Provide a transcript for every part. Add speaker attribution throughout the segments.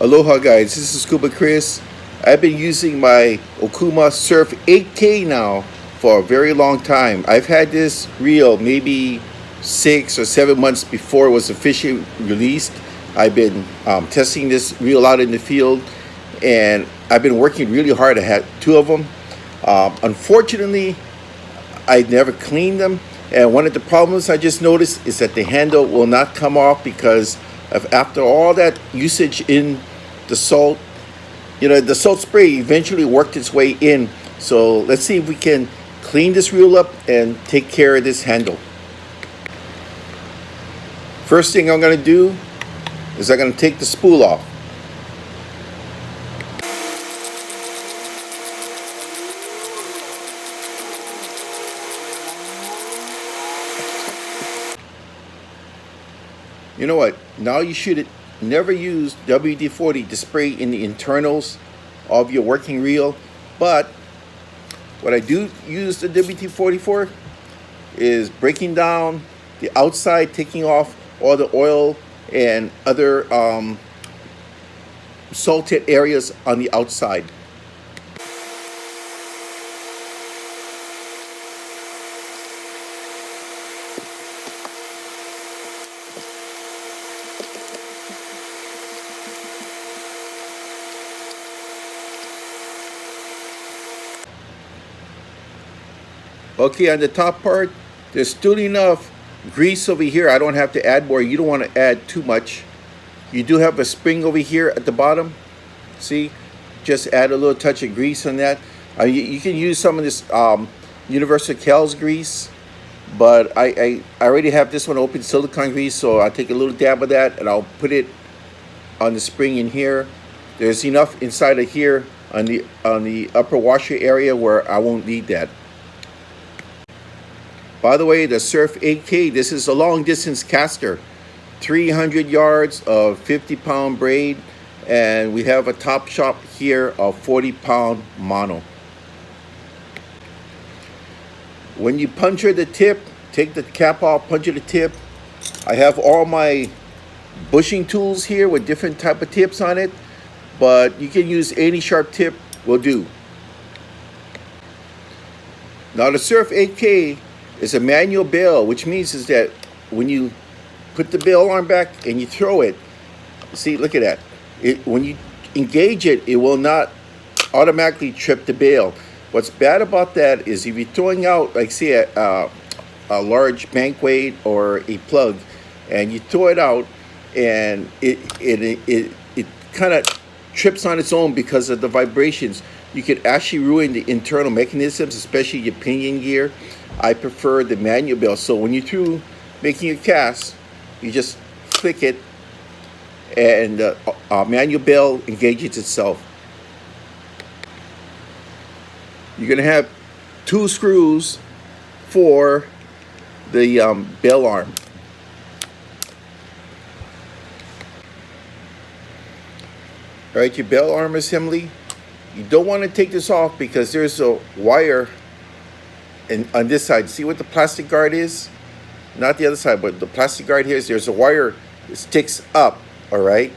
Speaker 1: Aloha guys, this is scubachris. I've been using my Okuma Surf 8K now for a very long time. I've had this reel maybe 6 or 7 months before it was officially released. I've been testing this reel out in the field, and I've been working really hard. I had two of them. Unfortunately, I never cleaned them, and one of the problems I just noticed is that the handle will not come off because after all that usage in the salt, the salt spray eventually worked its way in. So let's see if we can clean this reel up and take care of this handle. First thing I'm going to do is I'm going to take the spool off. You know what? Now you should never use WD-40 to spray in the internals of your working reel. But what I do use the WD-40 for is breaking down the outside, taking off all the oil and other salted areas on the outside. Okay, on the top part, there's still enough grease over here. I don't have to add more. You don't want to add too much. You do have a spring over here at the bottom. See? Just add a little touch of grease on that. You can use some of this Universal Kel's grease, but I already have this one open, silicone grease, so I'll take a little dab of that and I'll put it on the spring in here. There's enough inside of here on the upper washer area where I won't need that. By the way, the Surf 8K, this is a long distance caster. 300 yards of 50-pound braid, and we have a top shop here of 40-pound mono. When you puncture the tip, take the cap off, puncture the tip. I have all my bushing tools here with different type of tips on it, but you can use any sharp tip will do. Now the Surf 8K is a manual bail, which means is that when you put the bail arm back and you throw it, see, look at that. When you engage it, it will not automatically trip the bail. What's bad about that is if you're throwing out, like say a large bank weight or a plug, and you throw it out, and it kind of trips on its own because of the vibrations. You could actually ruin the internal mechanisms, especially your pinion gear. I prefer the manual bail. So when you're through making a cast, you just flick it, and the manual bail engages itself. You're gonna have 2 screws for the bail arm. All right, your bail arm assembly. You don't want to take this off because there's a wire on this side. See what the plastic guard is? Not the other side, but the plastic guard here is there's a wire that sticks up, all right,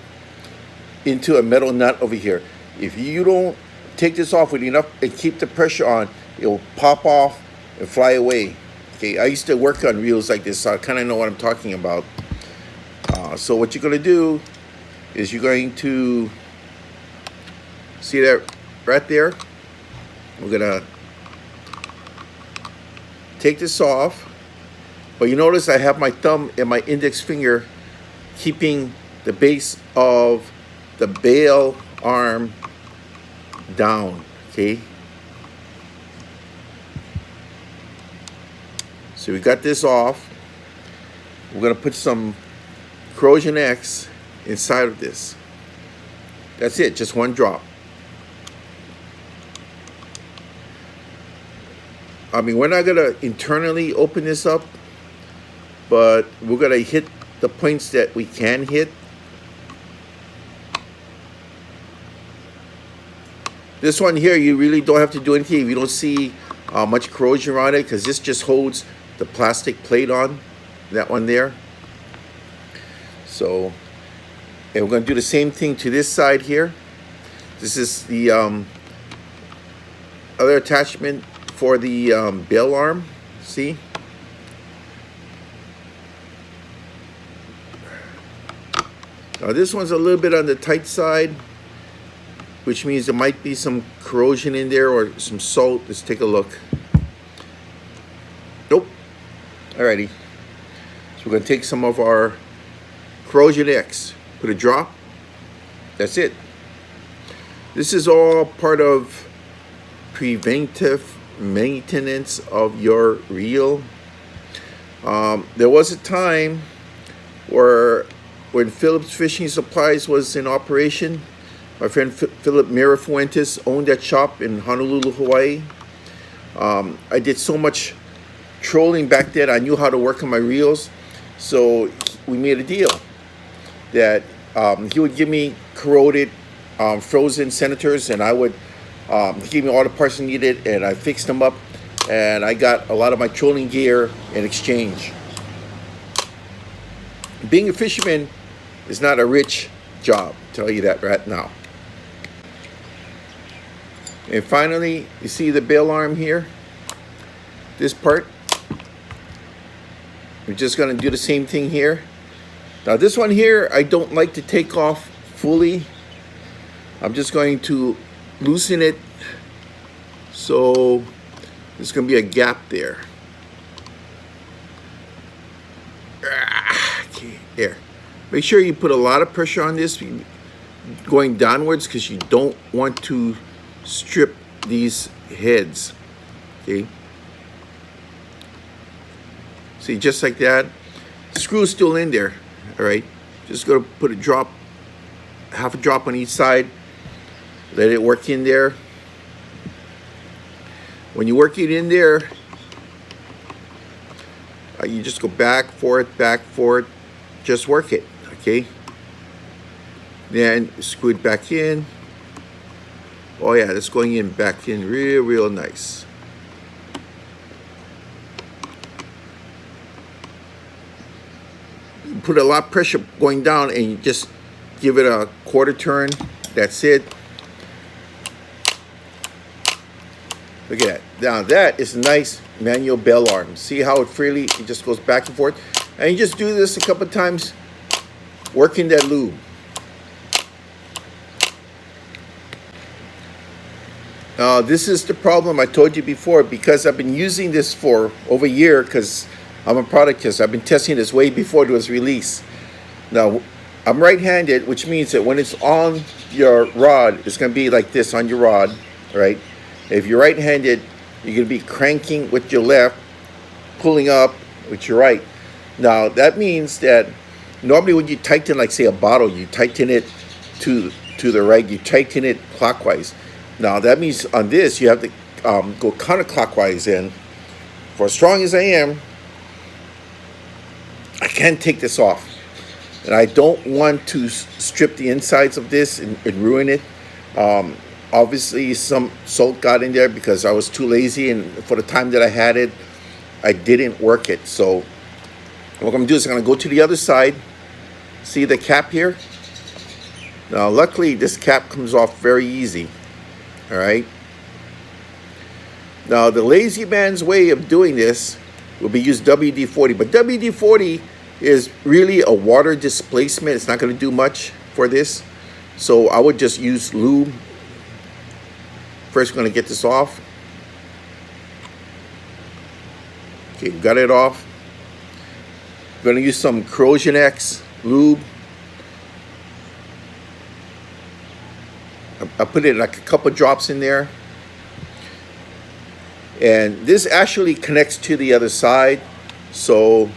Speaker 1: into a metal nut over here. If you don't take this off with enough and keep the pressure on, it will pop off and fly away. Okay, I used to work on reels like this, so I kind of know what I'm talking about. So what you're going to do is you're going to see that right there. We're going to take this off, but you notice I have my thumb and my index finger keeping the base of the bail arm down, okay? So we got this off. We're gonna put some Corrosion X inside of this. That's it, just one drop. I mean, we're not gonna internally open this up, but we're gonna hit the points that we can hit. This one here, you really don't have to do anything if you don't see much corrosion around it, because this just holds the plastic plate on, that one there. So And we're going to do the same thing to this side here. This is the other attachment for the bail arm. See? Now this one's a little bit on the tight side, which means there might be some corrosion in there or some salt. Let's take a look. Nope. Alrighty. So we're going to take some of our Corrosion X, put a drop. That's it. This is all part of preventive maintenance of your reel. There was a time where when Phillips Fishing Supplies was in operation, my friend Philip Mirafuentes owned that shop in Honolulu, Hawaii. I did so much trolling back then. I knew how to work on my reels. So we made a deal that he would give me corroded frozen Senators, and I would give me all the parts I needed, and I fixed them up, and I got a lot of my trolling gear in exchange. Being a fisherman is not a rich job, I'll tell you that right now. And finally, you see the bail arm here? This part. We're just going to do the same thing here. Now this one here, I don't like to take off fully. I'm just going to loosen it, so there's going to be a gap there. Okay, there. Make sure you put a lot of pressure on this going downwards, because you don't want to strip these heads. Okay. See, just like that. The screw's still in there. All right. Just going to put a drop, half a drop on each side. Let it work in there. When you work it in there, you just go back, forth, just work it, okay? Then screw it back in. Oh yeah, that's going in, back in real nice. You put a lot of pressure going down, and you just give it a quarter turn. That's it. Look at that. Now that is a nice manual bail arm. See how it freely, it just goes back and forth. And you just do this a couple times, working that lube. This is the problem I told you before, because I've been using this for over a year, because I'm a product tester. I've been testing this way before it was released. Now, I'm right-handed, which means that when it's on your rod, it's going to be like this on your rod, right? If you're right-handed, you're going to be cranking with your left, pulling up with your right. Now, that means that normally when you tighten, like say a bottle, you tighten it to the right, you tighten it clockwise. Now, that means on this, you have to go counterclockwise, and for as strong as I am, I can't take this off. And I don't want to strip the insides of this and ruin it. Obviously, some salt got in there because I was too lazy, and for the time that I had it, I didn't work it. So what I'm going to do is I'm going to go to the other side. See the cap here? Now, luckily, this cap comes off very easy. All right. Now, the lazy man's way of doing this will be use WD-40, but WD-40 is really a water displacement. It's not going to do much for this. So I would just use lube. First, we're going to get this off. Okay, got it off. We're going to use some Corrosion X lube. I put it like a couple drops in there. And this actually connects to the other side. So,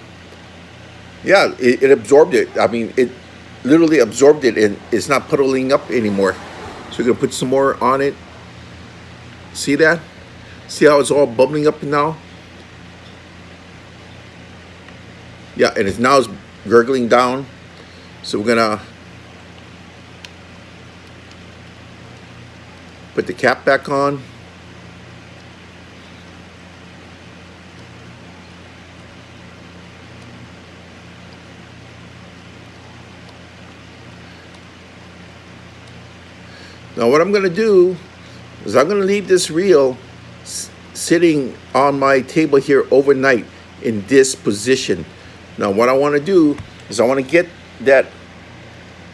Speaker 1: yeah, it absorbed it. I mean, it literally absorbed it, and it's not puddling up anymore. So we're going to put some more on it. See that? See how it's all bubbling up now? Yeah, and it's now gurgling down. So we're going to put the cap back on. Now what I'm going to do is I'm going to leave this reel sitting on my table here overnight in this position. Now what I want to do is I want to get that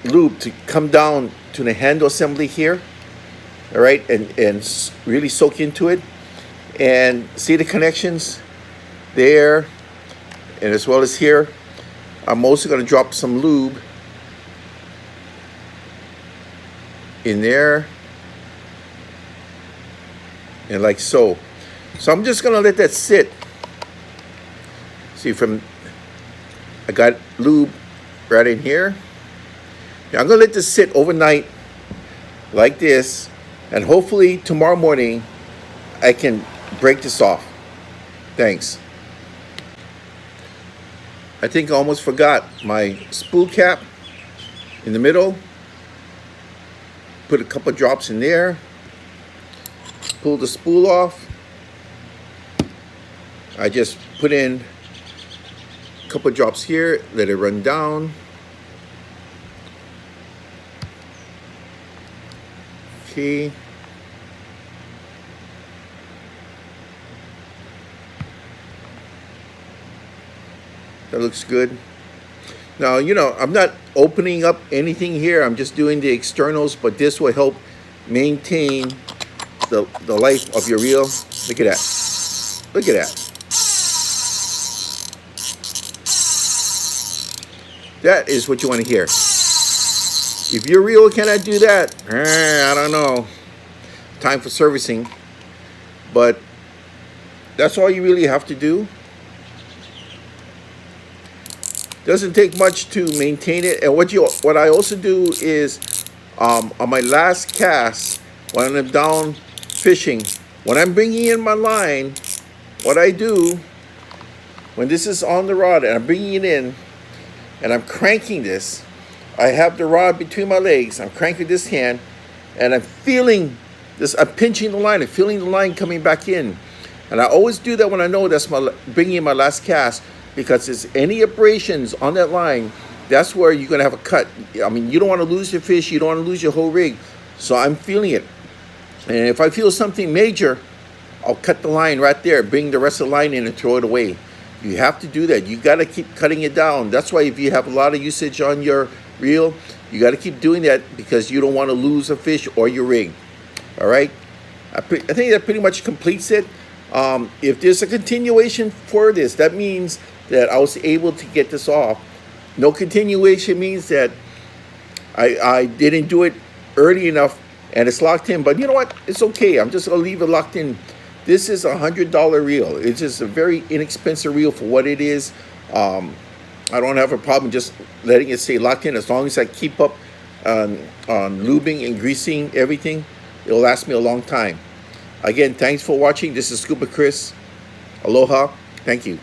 Speaker 1: loop to come down to the handle assembly here, all right, and really soak into it and see the connections there, and as well as here. I'm also going to drop some lube in there, and like so. So I'm just going to let that sit. See, I got lube right in here. Now I'm going to let this sit overnight like this, and hopefully tomorrow morning I can break this off. Thanks. I think I almost forgot my spool cap in the middle. Put a couple drops in there. Pull the spool off. I just put in a couple drops here, let it run down. Okay. That looks good. Now, you know, I'm not opening up anything here. I'm just doing the externals, but this will help maintain the life of your reel. Look at that. Look at that. That is what you want to hear. If your reel cannot do that, I don't know. Time for servicing. But that's all you really have to do. Doesn't take much to maintain it. And what I also do is on my last cast, when I'm down fishing, when I'm bringing in my line, what I do when this is on the rod and I'm bringing it in and I'm cranking this, I have the rod between my legs, I'm cranking this hand, and I'm feeling this, I'm pinching the line and feeling the line coming back in. And I always do that when I know that's bringing in my last cast, because there's any abrasions on that line, that's where you're gonna have a cut. I mean, you don't wanna lose your fish, you don't wanna lose your whole rig. So I'm feeling it. And if I feel something major, I'll cut the line right there, bring the rest of the line in and throw it away. You have to do that. You gotta keep cutting it down. That's why if you have a lot of usage on your reel, you gotta keep doing that, because you don't wanna lose a fish or your rig. All right? I think that pretty much completes it. If there's a continuation for this, that means that I was able to get this off. No continuation means that I didn't do it early enough and it's locked in. But you know what? It's okay. I'm just going to leave it locked in. This is a $100 reel. It's just a very inexpensive reel for what it is. I don't have a problem just letting it stay locked in. As long as I keep up on lubing and greasing everything, it'll last me a long time. Again, thanks for watching. This is Scuba Chris. Aloha. Thank you.